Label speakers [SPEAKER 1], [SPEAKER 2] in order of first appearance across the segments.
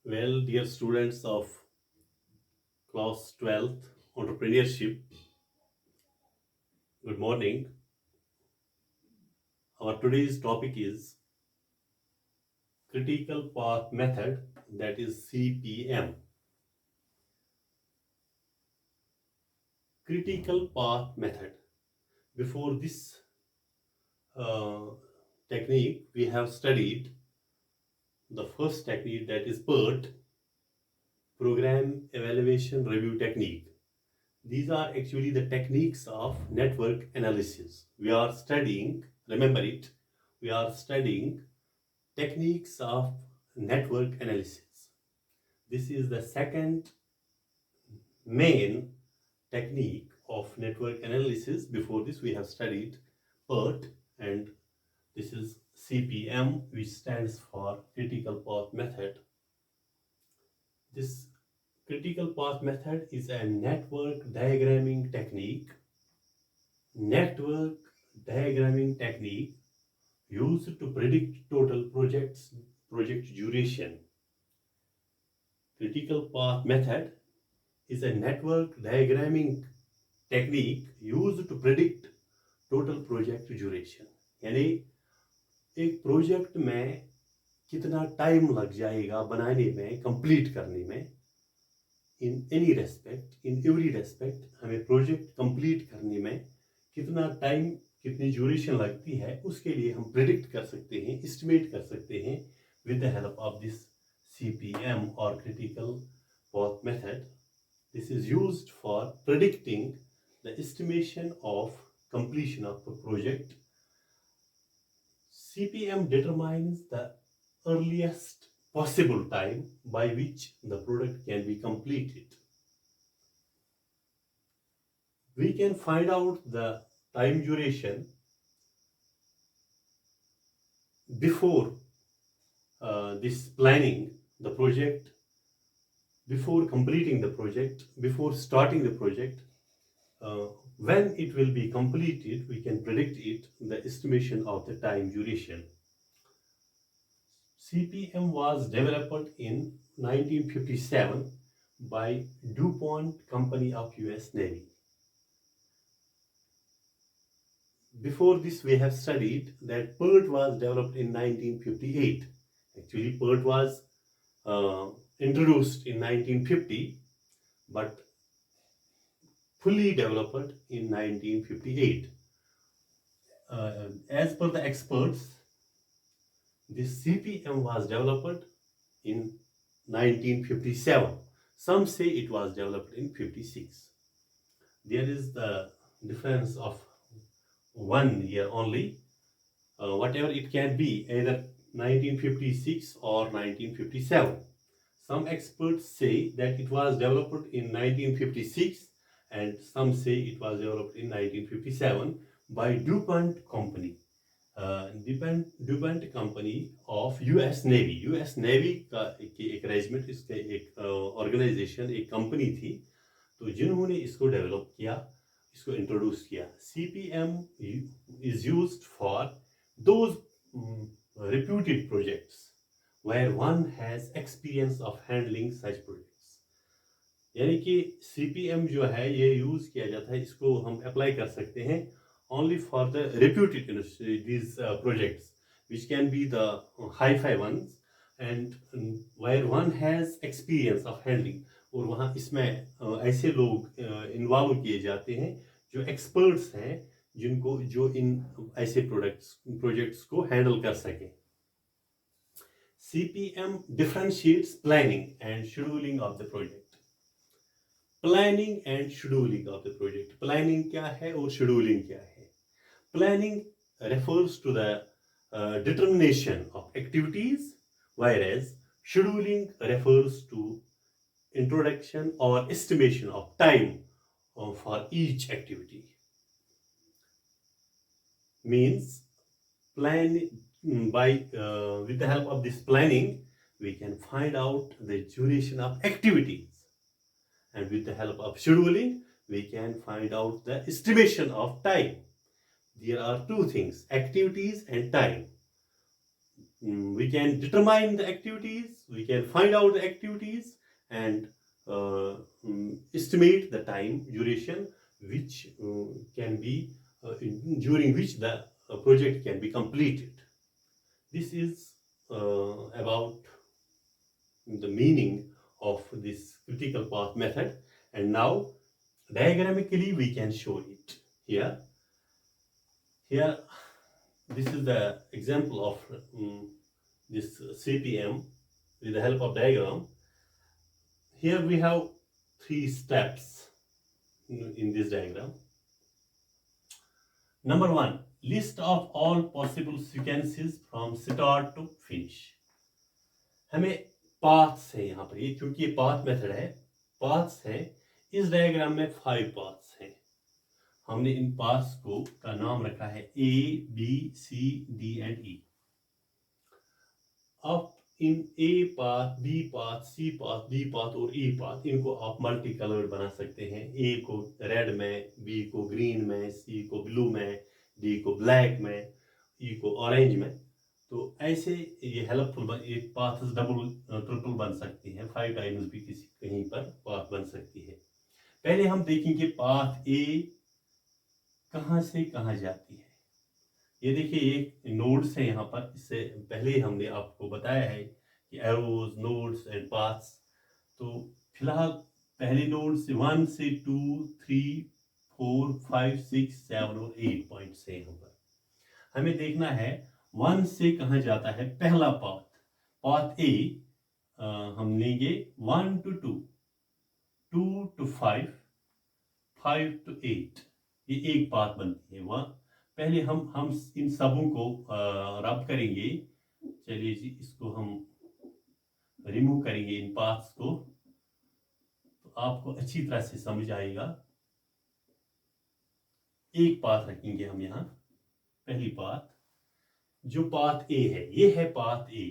[SPEAKER 1] Well, dear students of class 12th entrepreneurship, good morning. Our today's topic is critical path method, that is CPM. Critical path method. Before this uh, technique, we have studied the first technique, that is PERT, Program Evaluation Review Technique. These are actually the techniques of network analysis. We are studying, remember it, we are studying techniques of network analysis. This is the second main technique of network analysis. Before this, we have studied PERT, and this is CPM, which stands for critical path method. This critical path method is a network diagramming technique. Network diagramming technique used to predict total project duration. Critical path method is a network diagramming technique used to predict total project duration. यानी एक project में कितना time लग जाएगा बनाने में, complete करने में, in any respect, in every respect, हमें प्रोजेक्ट कंप्लीट करने में कितना टाइम, कितनी ड्यूरेशन लगती है, उसके लिए हम प्रिडिक्ट कर सकते हैं, एस्टिमेट कर सकते हैं with the help of this CPM or critical path method. This is used for predicting the estimation of completion of a project. CPM determines the earliest possible time by which the product can be completed. We can find out the time duration before this planning the project, before completing the project, before starting the project. When it will be completed, we can predict it, the estimation of the time duration. CPM was developed in 1957 by DuPont Company of US Navy. Before this, we have studied that PERT was developed in 1958. Actually, PERT was introduced in 1950, but fully developed in 1958. As per the experts, this CPM was developed in 1957. Some say it was developed in 56. There is the difference of 1 year only. Whatever it can be, either 1956 or 1957. Some experts say that it was developed in 1956, and some say it was developed in 1957 by DuPont Company. DuPont Company of US Navy. US Navy का एक regiment, इसका एक organisation, एक company थी, तो जिन्होंने इसको develop किया, इसको इंट्रोड्यूस किया. CPM is used for those reputed projects where one has experience of handling such projects. यानी कि CPM जो है ये यूज किया जाता है, इसको हम अप्लाई कर सकते हैं only for the reputed these projects, which can be the hi-fi ones, and where one has experience of handling. और वहाँ इसमें ऐसे लोग इन्वॉल्व किए जाते हैं जो एक्सपर्ट्स हैं, जिनको जो इन ऐसे प्रोजेक्ट्स को हैंडल कर सकें. CPM differentiates planning and scheduling of the project. Planning and scheduling of the project. Planning क्या है और scheduling क्या है? Planning refers to the determination of activities, whereas scheduling refers to introduction or estimation of time for each activity. Means with the help of this planning, we can find out the duration of activities, and with the help of scheduling, we can find out the estimation of time. There are two things, activities and time. we can determine the activities, we can find out the activities, and estimate the time duration which can be during which the project can be completed. This is about the meaning of this critical path method, and now diagrammically we can show it here. Here, this is the example of this CPM with the help of diagram. Here we have 3 steps in this diagram. Number 1, list of all possible sequences from start to finish. हमें paths है यहाँ पर, ये क्योंकि ये path method है, paths है, इस डायग्राम में 5 पाथ्स हैं. हमने इन पाथ्स को का नाम रखा है A, B, C, D and E. अब इन A path, B path, C path, D path और E पाथ, इनको आप मल्टी कलर्ड बना सकते हैं. A को रेड में, B को ग्रीन में, C को ब्लू में, D को ब्लैक में, E को ऑरेंज में. तो ऐसे ये हेल्पफुल, ये पाथ्स डबल ट्रिपल बन सकती हैं, 5 टाइम्स भी किसी कहीं पर पाथ बन सकती है. पहले हम देखेंगे पाथ A कहाँ से कहाँ जाती है. ये देखिए, ये नोड्स हैं यहाँ पर. इससे पहले हमने आपको बताया है कि एरोज, नोड्स एंड पाथ्स. तो फिलहाल पहले नोड से 1 से 2, 3, 4, 5, 6, 7 और 8 पॉइंट्स हैं यहाँ पर. हमें देखना है 1 से कहाँ जाता है पहला पाथ. पाथ ए हम लेंगे 1 to 2, 2 to 5, 5 to 8. ये एक पाथ बनती है. वहाँ पहले हम इन सबों को रब करेंगे. चलिए जी, इसको हम रिमूव करेंगे इन पाथ्स को, तो आपको अच्छी तरह से समझ आएगा. एक पाथ रखेंगे हम यहाँ. पहली पाथ जो पाथ ए है, ये है पाथ ए.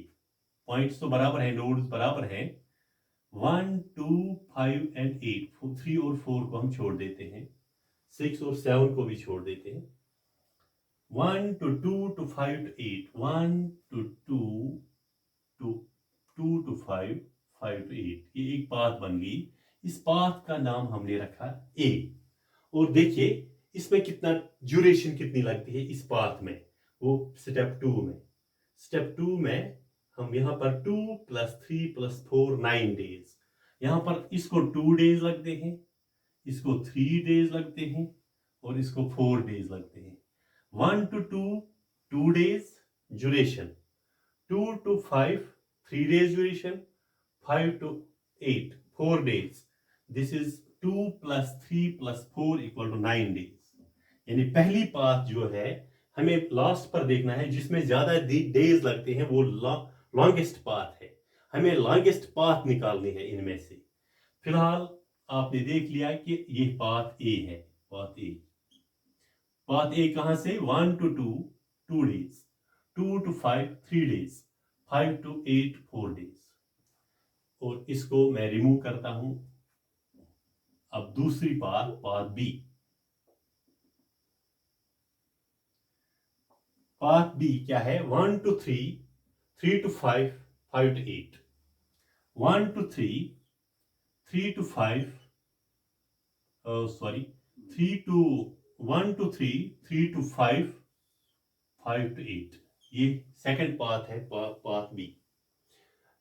[SPEAKER 1] पॉइंट्स तो बराबर है, नोड्स बराबर है. 1, 2, 5 एंड 8, 3 और 4 को हम छोड़ देते हैं, 6 और 7 को भी छोड़ देते हैं. 1 to 2 to 5 to 8, 1 to 2 to 2 to 5, 5 to 8. ये एक पाथ बन गई. इस पाथ का नाम हमने रखा ए. और देखिए इसमें कितना ड्यूरेशन कितनी लगती है इस पाथ में, वो स्टेप 2 में. स्टेप 2 में हम यहाँ पर 2 + 3 + 4 9 डेज. यहाँ पर इसको 2 डेज लगते हैं, इसको 3 डेज लगते हैं और इसको 4 डेज लगते हैं. 1 to 2 2 days duration, 2 to 5 3 days duration, 5 to 8 4 days. This is 2 + 3 + 4 = 9 days. यानी पहली पाथ जो है हमें लास्ट पर देखना है, जिसमें ज्यादा डेज लगते हैं वो लॉन्गेस्ट पाथ है. हमें लॉन्गेस्ट पाथ निकालनी है इनमें से. फिलहाल आपने देख लिया कि ये पाथ ए है. पाथ ए, पाथ ए कहां से 1 to 2 2 days, 2 to 5 3 days, 5 to 8 4 days. और इसको मैं रिमूव करता हूं. अब दूसरी path, path B. Path B क्या है? 1 to 3, 3 to 5, 5 to 8, 1 to 3, 3 to 5, 3 to 1 to 3, 3 to 5, 5 to 8. ये सेकंड पाथ है, पाथ बी.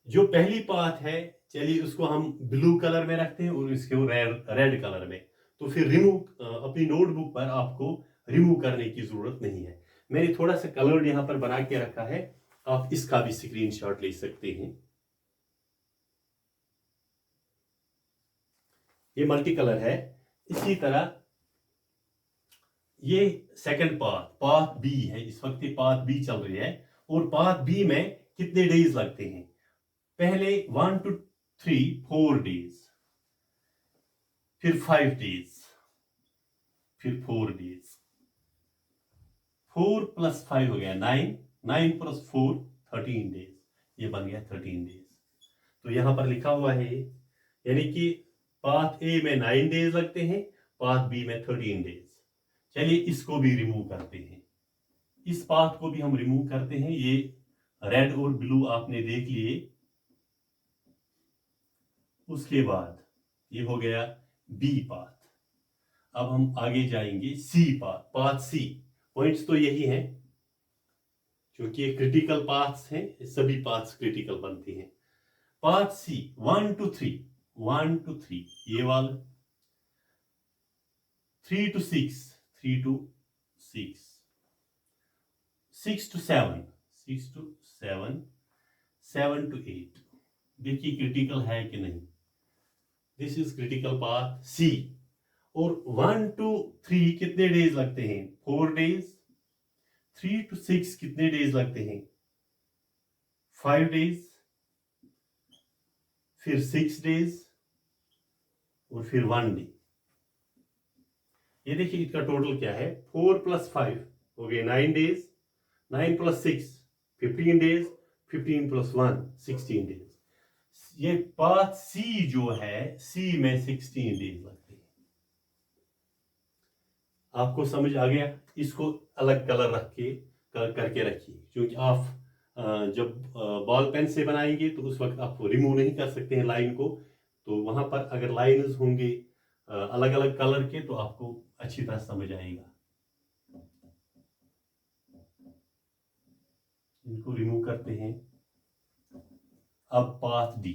[SPEAKER 1] जो पहली पाथ है, चलिए उसको हम ब्लू कलर में रखते हैं और इसको रेड कलर में. तो फिर रिमूव अपनी नोटबुक पर आपको रिमूव करने की जरूरत नहीं है. मैंने थोड़ा सा कलर यहाँ पर बना के रखा है, आप इसका भी स्क्रीनशॉट ले सकते हैं. ये मल्टी कलर है. इसी तरह ये सेकंड पाथ, पाथ बी है. इस वक्त ये पाथ बी चल रही है. और पाथ बी में कितने डेज लगते हैं? पहले 1 to 3 4 डेज, फिर 5 डेज, फिर 4 डेज. 4 + 5 हो गया 9, 9 + 4 13 डेज. ये बन गया 13 डेज. तो यहां पर लिखा हुआ है, यानी कि पाथ ए में 9 डेज लगते हैं, पाथ बी में 13 डेज. चलिए इसको भी रिमूव करते हैं. इस पाथ को भी हम रिमूव करते हैं. ये रेड और ब्लू आपने देख लिए। उसके बाद ये हो गया बी पाथ। अब हम आगे जाएंगे सी पाथ। पाथ सी, पॉइंट्स तो यही हैं क्योंकि ये क्रिटिकल पाथ्स हैं, सभी पाथ्स क्रिटिकल बनती हैं। पाथ सी 1 to 3, 1 to 3 ये वाला, 3 to 6, 3 to 6, 6 to 7, 6 to 7, 7 to 8। देखिए क्रिटिकल है कि नहीं। दिस इज क्रिटिकल पाथ सी। और 1 to 3 कितने डेज लगते हैं? 4 डेज। 3 to 6 कितने डेज लगते हैं? 5 डेज। फिर 6 डेज और फिर 1 डे। ये देखिए इसका टोटल क्या है, 4 + 5 हो गए 9 डेज, 9 + 6 15 डेज, 15 + 1 16 डेज। ये पाथ सी जो है, सी में 16 डेज लगते हैं। आपको समझ आ गया? इसको अलग कलर रख के करके रखिए, क्योंकि आप जब बॉल पेन से बनाएंगे तो उस वक्त आप रिमूव नहीं कर सकते हैं लाइन को। तो वहां पर अगर लाइन्स होंगे अलग अलग कलर के तो आपको अच्छी तरह समझ आएगा। इनको रिमूव करते हैं। अब पाथ डी।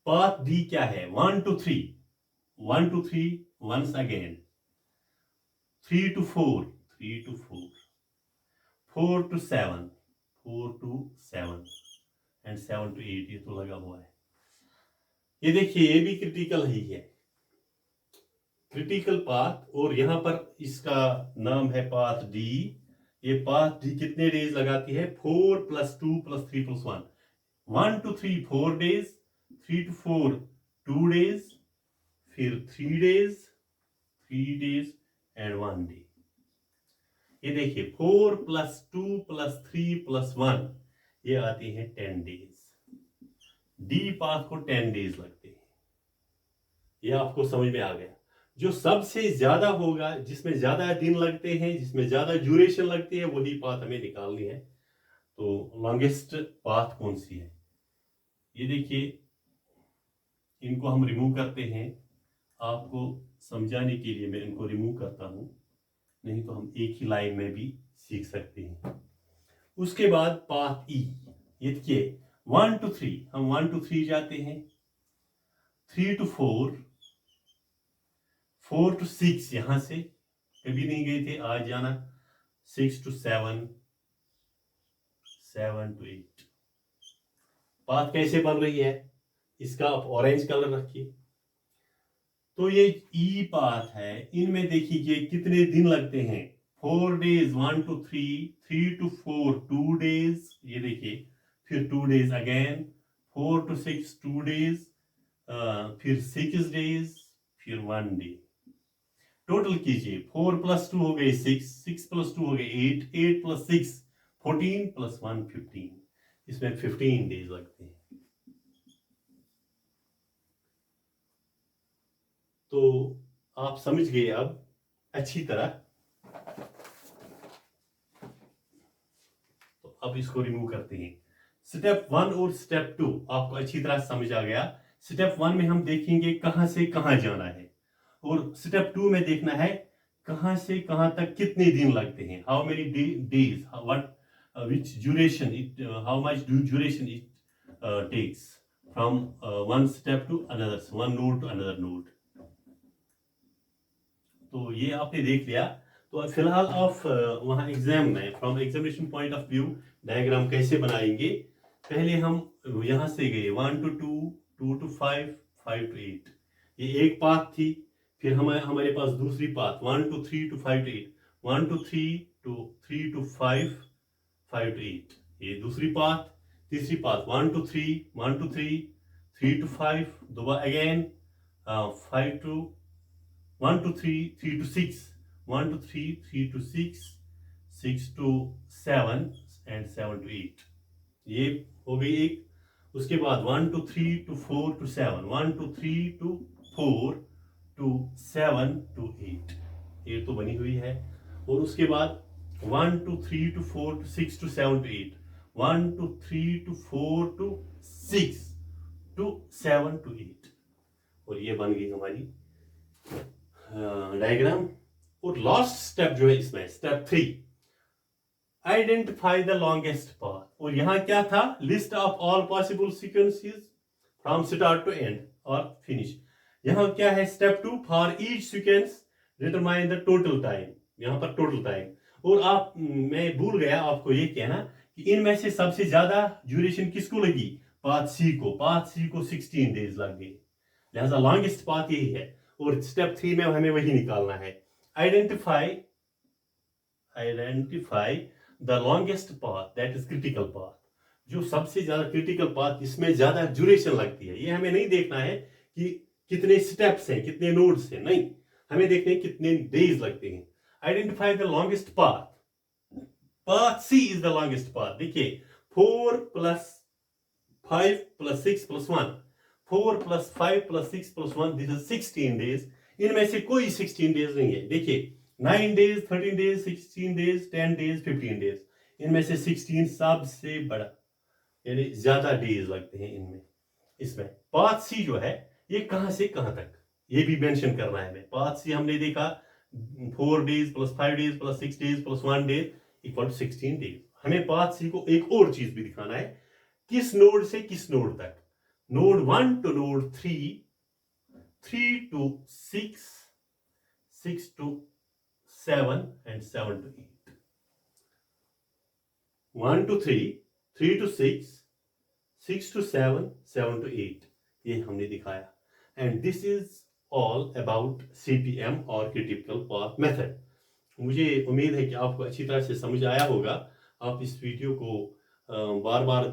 [SPEAKER 1] पाथ डी क्या है? 1 to 3, 1 to 3 once again, 3 to 4, 3 to 4, 4 to 7, 4 to 7 and 7 to 8। ये तो लगा हुआ है। ये देखिए ये भी क्रिटिकल ही है, क्रिटिकल पाथ। और यहां पर इसका नाम है पाथ डी। ये पाथ डी कितने डेज लगाती है? 4 + 2 + 3 + 1। 1 to 3 4 डेज, 3 to 4 2 डेज, फिर 3 डेज, 3 डेज एंड 1 डे। ये देखिए 4 + 2 + 3 + 1 ये आती है 10 डेज। डी पाथ को 10 डेज लगते हैं। ये आपको समझ में आ गया? जो सबसे ज्यादा होगा, जिसमें ज्यादा दिन लगते हैं, जिसमें ज्यादा ड्यूरेशन लगती है, वही पाथ हमें निकालनी है। तो लॉन्गेस्ट पाथ कौन सी है? ये देखिए इनको हम रिमूव करते हैं। आपको समझाने के लिए मैं इनको रिमूव करता हूं, नहीं तो हम एक ही लाइन में भी सीख सकते हैं। उसके बाद पाथ ई। ये देखिए 1 to 3, हम 1 to 3 जाते हैं, 3 to 4, 4 to 6 यहां से कभी नहीं गए थे, आज जाना, 6 to 7, 7 to 8। पाथ कैसे बन रही है? इसका आप ऑरेंज कलर रखिए। तो ये ई पाथ है। इनमें देखिए कितने दिन लगते हैं? 4 डेज 1 to 3, 3 to 4 2 डेज, ये देखिए, फिर 2 डेज अगेन, 4 to 6 2 डेज, फिर 6 डेज, फिर 1 डे। टोटल कीजिए, 4 + 2 हो गए 6, 6 + 2 हो गए 8, 8 + 6 14 + 1 15। इसमें 15 डेज लगते हैं। तो आप समझ गए अब अच्छी तरह। तो अब इसको रिमूव करते हैं। स्टेप 1 और स्टेप 2 आपको अच्छी तरह समझ आ गया। स्टेप 1 में हम देखेंगे कहां से कहां जाना है, और स्टेप 2 में देखना है कहां से कहां तक कितने दिन लगते हैं, how many days, what which duration it how much duration it takes from one step to another, one node to another node। तो ये आपने देख लिया। तो फिलहाल आप वहाँ एग्जाम में from examination point of view diagram कैसे बनाएंगे। पहले हम यहाँ से गए 1 to 2, 2 to 5, 5 to 8, ये एक पाथ थी। फिर हमारे पास दूसरी path 1 to 3 to 5 to 8, 1 to 3 to 5, 5 to 8, ये दूसरी पाथ। तीसरी पाथ 1 to 3, 1 to 3, 3 to 5, दोबारा again 5 to 1 to 3, 3 to 6, 1 to 3, 3 to 6, 6 to 7 and 7 to 8, ये हो गई एक। उसके बाद 1 to 3 to 4 to 7, 1 to 3 to 4 to 7 to 8, ये तो बनी हुई है। और उसके बाद 1 to 3 to 4 to 6 to 7 to 8, 1 to 3 to 4 to 6 to 7 to 8। और ये बन गई हमारी डायग्राम। और लास्ट स्टेप जो है इसमें step 3, identify the longest path. और यहां क्या था, list of all possible sequences from start to end और फिनिश। यहां क्या है step 2, for each sequence determine the total time. यहां पर टोटल टाइम। और आप, मैं भूल गया आपको ये कहना कि इनमें से सबसे ज्यादा ड्यूरेशन किसको लगी, पाथ सी को। पाथ सी को 16 डेज लग गए, लिहाजा लॉन्गेस्ट पाथ यही है। और स्टेप 3 में हमें वही निकालना है। Identify the longest path, that is critical path. जो सबसे ज्यादा क्रिटिकल पाथ, जिसमें ज्यादा ड्यूरेशन लगती है। ये हमें नहीं देखना है कि कितने स्टेप्स हैं, कितने नोड्स हैं, नहीं, हमें देखने हैं कितने डेज लगते हैं। Identify the longest path. Path C is the longest path. देखिए 4 + 5 + 6 + 1, 4 + 5 + 6 + 1, दिस इज 16 डेज। इनमें से कोई 16 डेज नहीं है। देखिए 9 days, 13 days, 16 days, 10 days, 15 days. इनमें से 16 सबसे बड़ा, यानी ज्यादा डेज लगते हैं इनमें। इसमें पाथ सी जो है ये कहां से कहां तक, ये भी मेंशन करना है हमें। पाथ सी हमने देखा 4 days + 5 days + 6 days + 1 days = 16 days. हमें पाथ सी को एक और चीज भी दिखाना है, किस नोड से किस नोड तक। Node 1 to node 3, 3 to 6, 6 to 7 and 7 to 8, 1 to 3, 3 to 6, 6 to 7, 7 to 8, ये हमने दिखाया। And this is all about CPM और क्रिटिकल पाथ मेथड। मुझे उम्मीद है कि आपको अच्छी तरह से समझ आया होगा। आप इस वीडियो को बार बार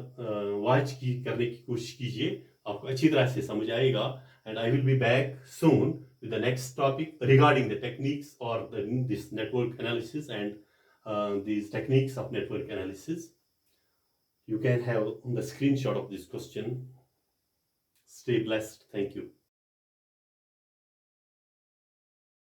[SPEAKER 1] वॉच करने की कोशिश कीजिए, आपको अच्छी तरह से समझ आएगा। And I will be back soon with the next topic regarding the techniques or this network analysis and these techniques of network analysis. You can have the screenshot of this question. Stay blessed. Thank you.